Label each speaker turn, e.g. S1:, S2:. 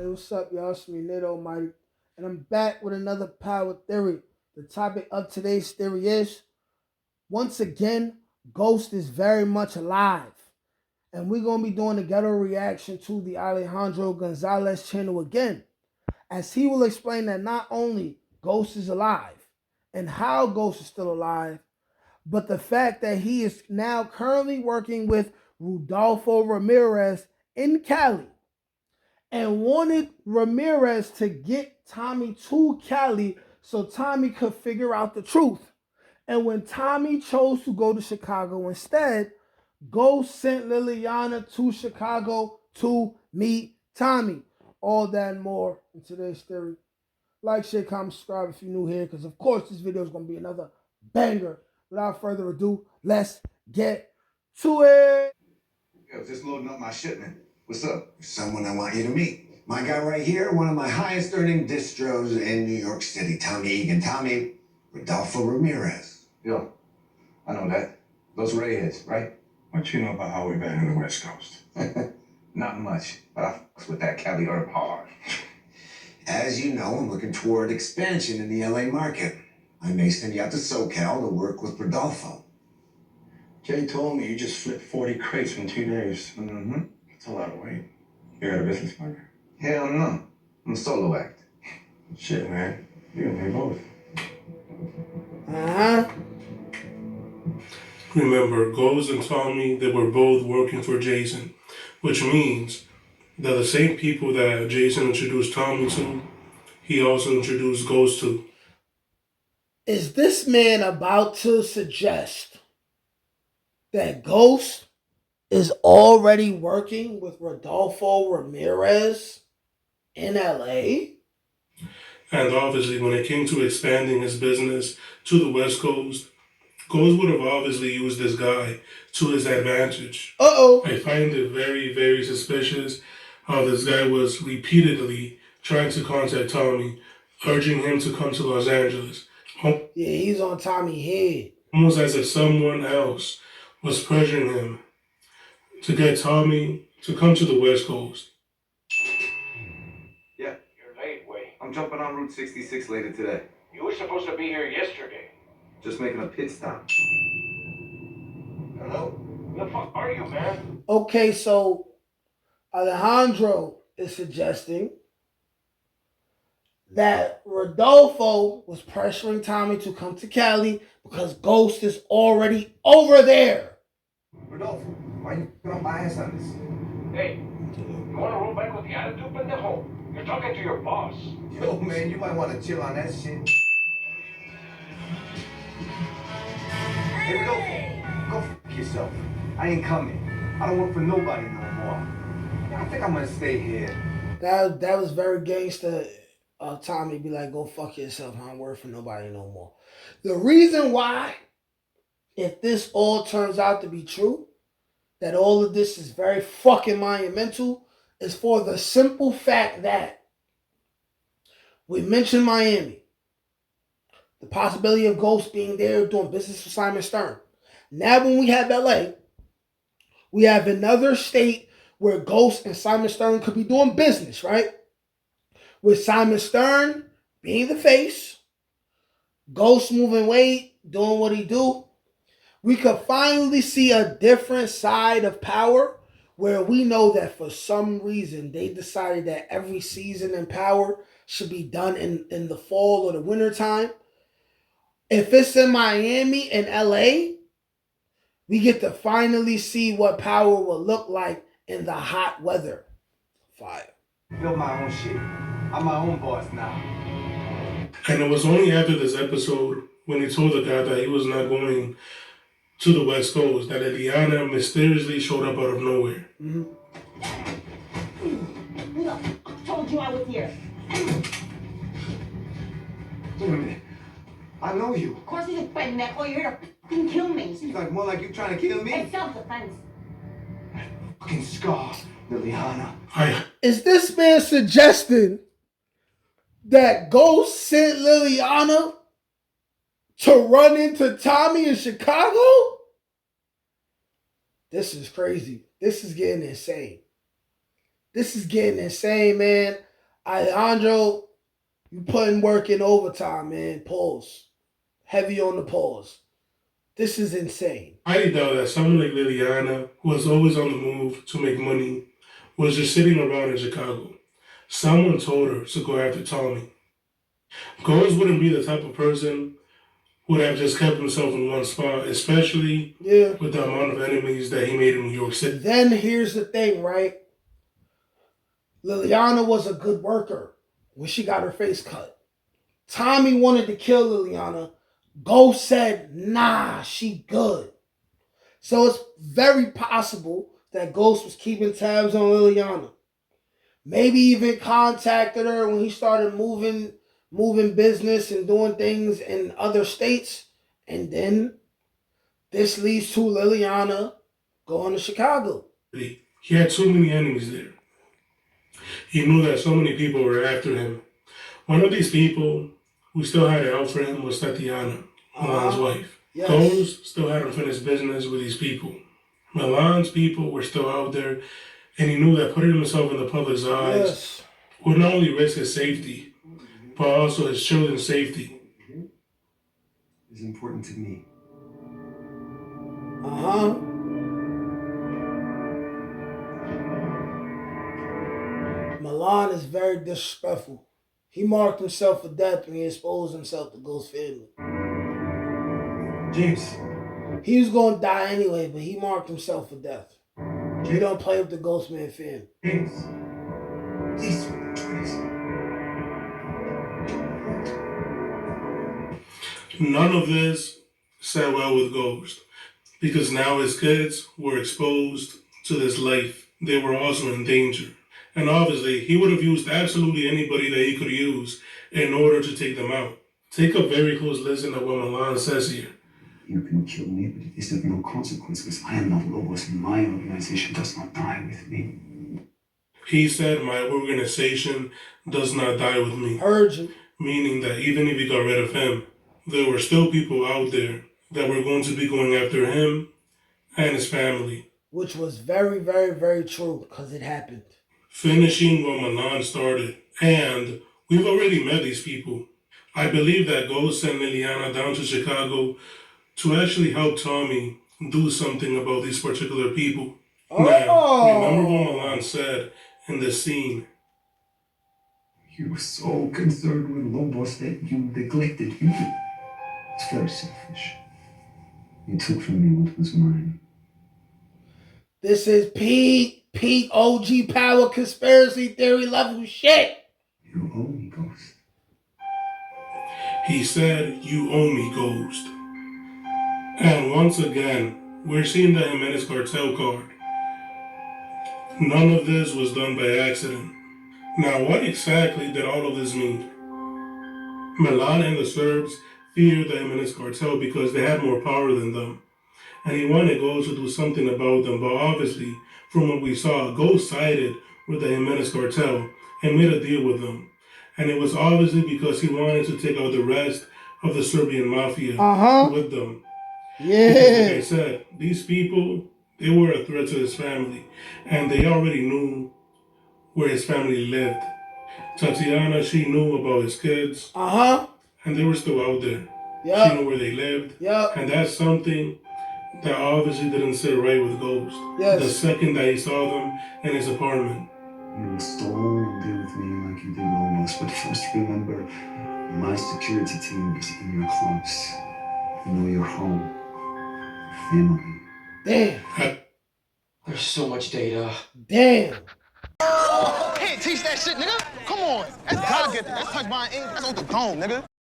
S1: Hey, what's up, y'all? It's me, Nate Almighty, and I'm back with another power theory. The topic of today's theory is once again, Ghost is very much alive. And we're going to be doing a ghetto reaction to the Alejandro Gonzalez channel again, as he will explain that not only Ghost is alive and how Ghost is still alive, but the fact that he is now currently working with Rudolfo Ramirez in Cali and wanted Ramirez to get Tommy to Cali so Tommy could figure out the truth. And when Tommy chose to go to Chicago instead, Ghost sent Liliana to Chicago to meet Tommy. All that and more in today's theory. Like, share, comment, subscribe if you're new here, because of course this video is going to be another banger. Without further ado, let's get to it.
S2: Yo, just loading up my shipment. What's up?
S3: Someone I want you to meet. My guy right here, one of my highest earning distros in New York City, Tommy Egan. Tommy Rodolfo Ramirez.
S2: Yo, I know that. Those Reyes, right?
S4: What you know about how we been in the West Coast?
S2: Not much, but I fucks with that Cali herb hard.
S3: As you know, I'm looking toward expansion in the LA market. I may send you out to SoCal to work with Rodolfo.
S4: Jay told me you just flipped 40 crates in 2 days.
S2: Mm-hmm.
S4: That's a lot of weight. You got a business partner?
S2: Hell no. I'm a solo act.
S4: Shit, man. You and me both.
S5: Remember, Ghost and Tommy, they were both working for Jason, which means that the same people that Jason introduced Tommy to, he also introduced Ghost to.
S1: Is this man about to suggest that Ghost is already working with Rodolfo Ramirez in LA?
S5: And obviously, when it came to expanding his business to the West Coast, Ghost would have obviously used this guy to his advantage. I find it very, very suspicious how this guy was repeatedly trying to contact Tommy, urging him to come to Los Angeles.
S1: Yeah, he's on Tommy's head.
S5: Almost as if someone else was pressuring him to get Tommy to come to the West Coast.
S2: Yeah.
S6: You're late, Way.
S2: I'm jumping on Route 66 later today.
S6: You were supposed to be here yesterday.
S2: Just making a pit stop.
S6: Hello? Who the fuck are you, man?
S1: Okay, so Alejandro is suggesting that Rodolfo was pressuring Tommy to come to Cali because Ghost is already over there.
S2: Rodolfo, why you put my ass on this?
S6: Hey, you want to roll back with the attitude, pendejo? You're talking to your boss.
S2: Yo, man, you might want to chill on that shit. Hey, Rodolfo, go f yourself. I ain't coming. I don't work for nobody no more. I think I'm gonna stay here.
S1: That was very gangster. Tommy be like, go fuck yourself. I don't work for nobody no more. The reason why, if this all turns out to be true, that all of this is very fucking monumental, is for the simple fact that we mentioned Miami. The possibility of Ghost being there doing business with Simon Stern. Now when we have LA, we have another state where Ghost and Simon Stern could be doing business, right? With Simon Stern being the face, Ghost moving weight, doing what he do, we could finally see a different side of Power where we know that for some reason they decided that every season in Power should be done in the fall or the winter time. If it's in Miami and LA, we get to finally see what Power will look like in the hot weather. Fire.
S2: Build my own shit. I'm my own boss now.
S5: And it was only after this episode, when he told the guy that he was not going to the West Coast, that Liliana mysteriously showed up out of nowhere.
S7: Who the fuck told you I was here?
S2: Wait a minute. I know you.
S7: Of course he's a pendejo. You're here to fucking kill me.
S2: Seems like more like you trying to kill me.
S7: It's self-defense.
S2: Fucking scar, Liliana.
S1: Is this man suggesting that Ghost sent Liliana to run into Tommy in Chicago? This is crazy. This is getting insane. This is getting insane, man. Alejandro, you putting work in overtime, man. Pause. Heavy on the pause. This is insane.
S5: I doubt that someone like Liliana, who was always on the move to make money, was just sitting around in Chicago. Someone told her to go after Tommy. Goals wouldn't be the type of person who would have just kept himself in one spot, especially with the amount of enemies that he made in New York City.
S1: Then here's the thing, right? Liliana was a good worker when she got her face cut. Tommy wanted to kill Liliana. Ghost said, nah, she good. So it's very possible that Ghost was keeping tabs on Liliana. Maybe even contacted her when he started moving business and doing things in other states. And then this leads to Liliana going to Chicago.
S5: He had too many enemies there. He knew that so many people were after him. One of these people who still had it out for him was Tatiana, Milan's wife. Yes. Ghost still had unfinished business with these people. Milan's people were still out there, and he knew that putting himself in the public's eyes would not only risk his safety, but also his children's safety.
S2: It's important to me.
S1: Milan is very disrespectful. He marked himself for death when he exposed himself to Ghost's family.
S2: James.
S1: He was going to die anyway, but he marked himself for death. He don't play with the Ghostman family.
S2: James. Please, please.
S5: None of this sat well with Ghost, because now his kids were exposed to this life. They were also in danger. And obviously, he would have used absolutely anybody that he could use in order to take them out. Take a very close listen to what Milan says here.
S2: You can kill me, but it is of no consequence because I am not Lobos and my organization does not die with me.
S5: He said, my organization does not die with me.
S1: Heard you.
S5: Meaning that even if you got rid of him, there were still people out there that were going to be going after him and his family.
S1: Which was very, very, very true because it happened.
S5: Finishing what Milan started. And we've already met these people. I believe that Ghost sent Liliana down to Chicago to actually help Tommy do something about these particular people. Now, remember what Milan said in the scene.
S2: You were so concerned with Lobos that you neglected you. It's very selfish. You took from me what was mine.
S1: This is peak OG power conspiracy theory level shit.
S2: You owe me, Ghost.
S5: He said, you owe me, Ghost. And once again, we're seeing the Jimenez cartel card. None of this was done by accident. Now, what exactly did all of this mean? Milan and the Serbs feared the Jimenez cartel because they had more power than them. And he wanted Ghost to do something about them, but obviously, from what we saw, Ghost sided with the Jimenez cartel and made a deal with them. And it was obviously because he wanted to take out the rest of the Serbian mafia with them.
S1: Yeah.
S5: Because, like I said, these people, they were a threat to his family. And they already knew where his family lived. Tatiana, she knew about his kids. And they were still out there. She knew where they lived. And that's something that obviously didn't sit right with Ghost. The second that he saw them in his apartment.
S2: You will still be with me like you did almost, but first remember, my security team is in your clubs. You know your home, your family.
S1: Damn.
S8: There's so much data.
S1: Damn.
S9: Can't teach that shit, nigga. Come on. That's God get that. That's touch my ink. That's on the dome, nigga.